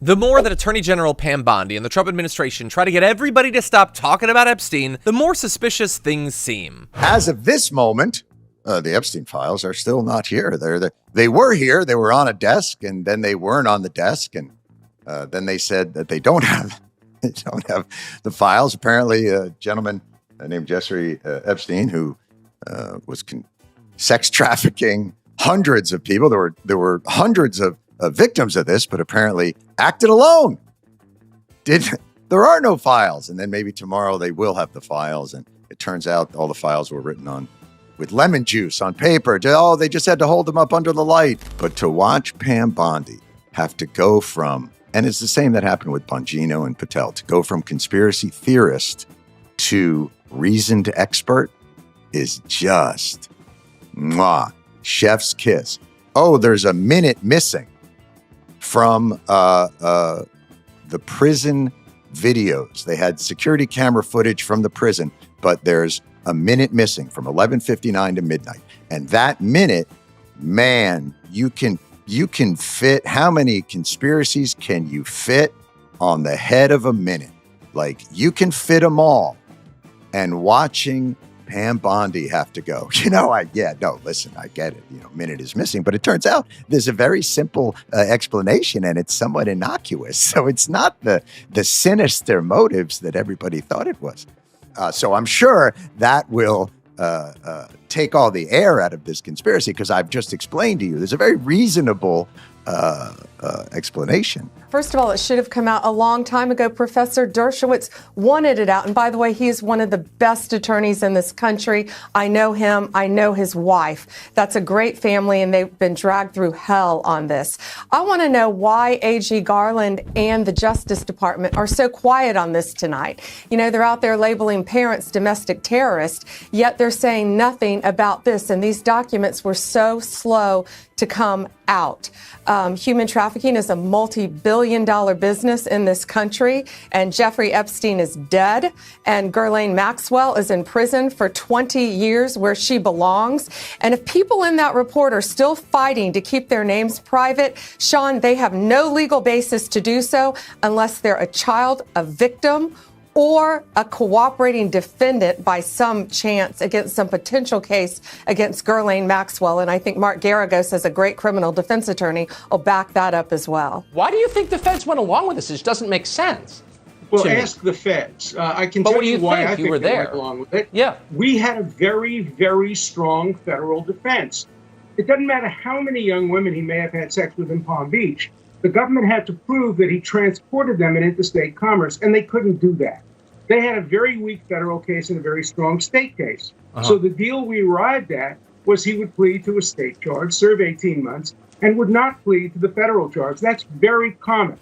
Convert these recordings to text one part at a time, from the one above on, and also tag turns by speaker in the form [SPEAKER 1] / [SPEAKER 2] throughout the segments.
[SPEAKER 1] The more that Attorney General Pam Bondi and the Trump administration try to get everybody to stop talking about Epstein, the more suspicious things seem.
[SPEAKER 2] As of this moment, the Epstein files are still not here. They were here. They were on a desk, and then they weren't on the desk, and then they said that they don't have the files. Apparently, a gentleman named Jeffrey Epstein, who was sex trafficking hundreds of people. There were hundreds of victims of this, but apparently acted alone. There are no files. And then maybe tomorrow they will have the files. And it turns out all the files were written on with lemon juice on paper. Oh, they just had to hold them up under the light. But to watch Pam Bondi have to go from, and it's the same that happened with Bongino and Patel, to go from conspiracy theorist to reasoned expert is just chef's kiss. Oh, there's a minute missing from the prison videos. They had security camera footage from the prison, but there's a minute missing from 11:59 to midnight. And that minute, man, you can fit, how many conspiracies can you fit on the head of a minute? Like, you can fit them all. And watching Pam Bondi have to go, I get it. Minute is missing, but it turns out there's a very simple explanation, and it's somewhat innocuous. So it's not the sinister motives that everybody thought it was. So I'm sure that will take all the air out of this conspiracy, because I've just explained to you there's a very reasonable explanation.
[SPEAKER 3] First of all, it should have come out a long time ago. Professor Dershowitz wanted it out. And by the way, he is one of the best attorneys in this country. I know him. I know his wife. That's a great family, and they've been dragged through hell on this. I want to know why AG Garland and the Justice Department are so quiet on this tonight. They're out there labeling parents domestic terrorists, yet they're saying nothing about this. And these documents were so slow to come out. Human trafficking is a multi-billion-dollar business in this country, and Jeffrey Epstein is dead, and Ghislaine Maxwell is in prison for 20 years where she belongs. And if people in that report are still fighting to keep their names private, Sean, they have no legal basis to do so unless they're a child, a victim, or a cooperating defendant by some chance against some potential case against Ghislaine Maxwell. And I think Mark Garagos, as a great criminal defense attorney, will back that up as well.
[SPEAKER 4] Why do you think the feds went along with this? It doesn't make sense.
[SPEAKER 5] Well, ask the feds. I can tell you why I think
[SPEAKER 4] they
[SPEAKER 5] went along with it.
[SPEAKER 4] Yeah.
[SPEAKER 5] We had a very, very strong federal defense. It doesn't matter how many young women he may have had sex with in Palm Beach. The government had to prove that he transported them in interstate commerce, and they couldn't do that. They had a very weak federal case and a very strong state case. So the deal we arrived at was he would plead to a state charge, serve 18 months, and would not plead to the federal charge. That's very common.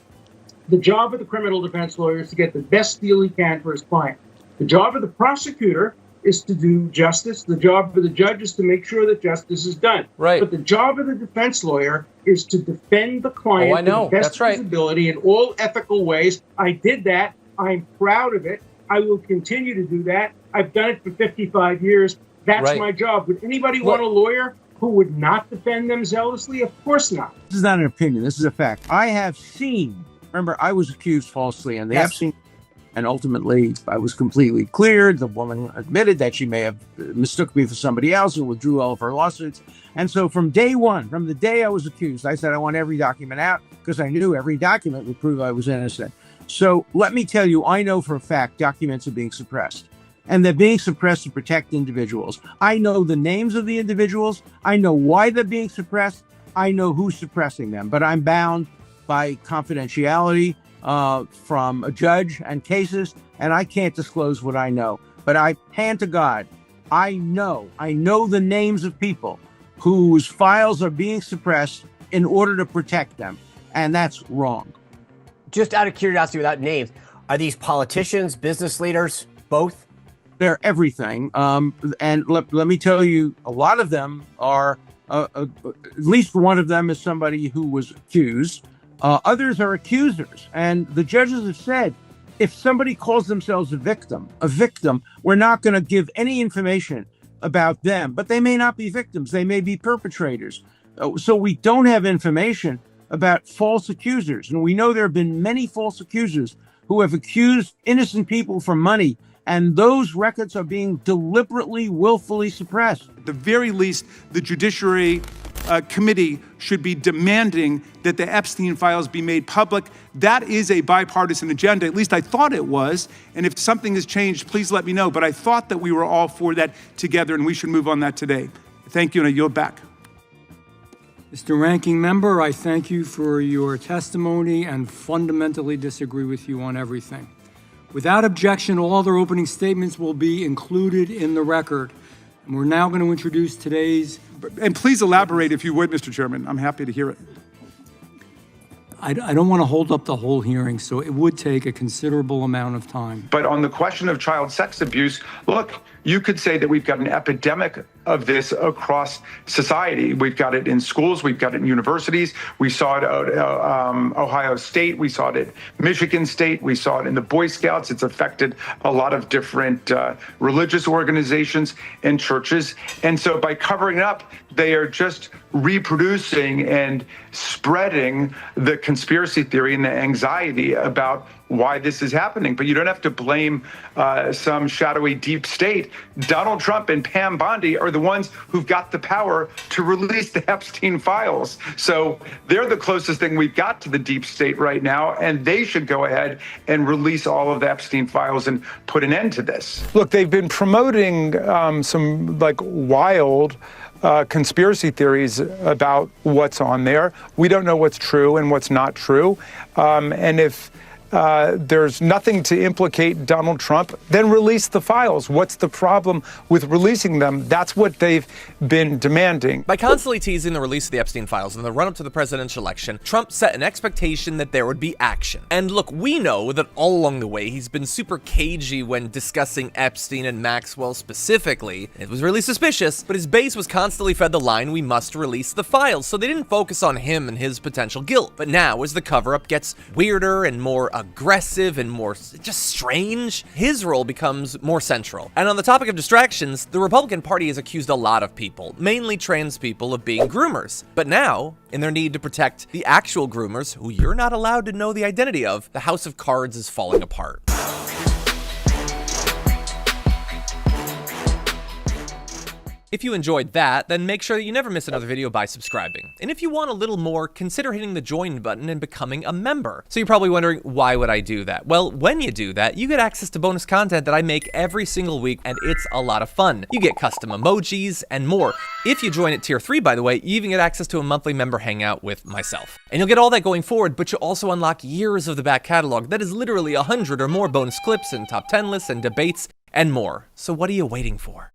[SPEAKER 5] The job of the criminal defense lawyer is to get the best deal he can for his client. The job of the prosecutor is to do justice. The job of the judge is to make sure that justice is done.
[SPEAKER 4] Right.
[SPEAKER 5] But the job of the defense lawyer is to defend the client to the best of his ability in all ethical ways. I did that. I'm proud of it. I will continue to do that. I've done it for 55 years. That's my job. Would anybody want a lawyer who would not defend them zealously? Of course not.
[SPEAKER 6] This is not an opinion. This is a fact. I have seen, remember, I was accused falsely and they have seen, and ultimately I was completely cleared. The woman admitted that she may have mistook me for somebody else and withdrew all of her lawsuits. And so from day one, from the day I was accused, I said I want every document out because I knew every document would prove I was innocent. So let me tell you, I know for a fact documents are being suppressed. And they're being suppressed to protect individuals. I know the names of the individuals. I know why they're being suppressed. I know who's suppressing them. But I'm bound by confidentiality from a judge and cases, and I can't disclose what I know. But I hand to God, I know the names of people whose files are being suppressed in order to protect them. And that's wrong.
[SPEAKER 7] Just out of curiosity, without names, are these politicians, business leaders, both?
[SPEAKER 6] They're everything. And let me tell you, a lot of them are, at least one of them is somebody who was accused. Others are accusers. And the judges have said, if somebody calls themselves a victim, we're not going to give any information about them. But they may not be victims. They may be perpetrators. So we don't have information about false accusers. And we know there have been many false accusers who have accused innocent people for money. And those records are being deliberately, willfully suppressed.
[SPEAKER 8] At the very least, the Judiciary Committee should be demanding that the Epstein files be made public. That is a bipartisan agenda. At least I thought it was. And if something has changed, please let me know. But I thought that we were all for that together, and we should move on that today. Thank you, and I yield back.
[SPEAKER 9] Mr. Ranking Member, I thank you for your testimony and fundamentally disagree with you on everything. Without objection, all other opening statements will be included in the record. And we're now going to introduce today's...
[SPEAKER 8] And please elaborate if you would, Mr. Chairman. I'm happy to hear it.
[SPEAKER 9] I don't want to hold up the whole hearing, so it would take a considerable amount of time.
[SPEAKER 10] But on the question of child sex abuse, look, you could say that we've got an epidemic of this across society. We've got it in schools. We've got it in universities. We saw it at Ohio State. We saw it at Michigan State. We saw it in the Boy Scouts. It's affected a lot of different religious organizations and churches. And so by covering it up, they are just reproducing and spreading the conspiracy theory and the anxiety about why this is happening. But you don't have to blame some shadowy deep state. Donald Trump and Pam Bondi are the ones who've got the power to release the Epstein files. So they're the closest thing we've got to the deep state right now, and they should go ahead and release all of the Epstein files and put an end to this.
[SPEAKER 11] Look, they've been promoting some wild conspiracy theories about what's on there. We don't know what's true and what's not true. And if there's nothing to implicate Donald Trump, then release the files. What's the problem with releasing them? That's what they've been demanding.
[SPEAKER 1] By constantly teasing the release of the Epstein files in the run-up to the presidential election, Trump set an expectation that there would be action. And look, we know that all along the way, he's been super cagey when discussing Epstein and Maxwell specifically. It was really suspicious, but his base was constantly fed the line, we must release the files, so they didn't focus on him and his potential guilt. But now, as the cover-up gets weirder and more aggressive and more just strange, his role becomes more central. And on the topic of distractions, the Republican Party has accused a lot of people, mainly trans people, of being groomers. But now, in their need to protect the actual groomers, who you're not allowed to know the identity of, the house of cards is falling apart. If you enjoyed that, then make sure that you never miss another video by subscribing. And if you want a little more, consider hitting the join button and becoming a member. So you're probably wondering, why would I do that? Well, when you do that, you get access to bonus content that I make every single week, and it's a lot of fun. You get custom emojis and more. If you join at tier 3, by the way, you even get access to a monthly member hangout with myself. And you'll get all that going forward, but you'll also unlock years of the back catalog that is literally 100 or more bonus clips and top 10 lists and debates and more. So what are you waiting for?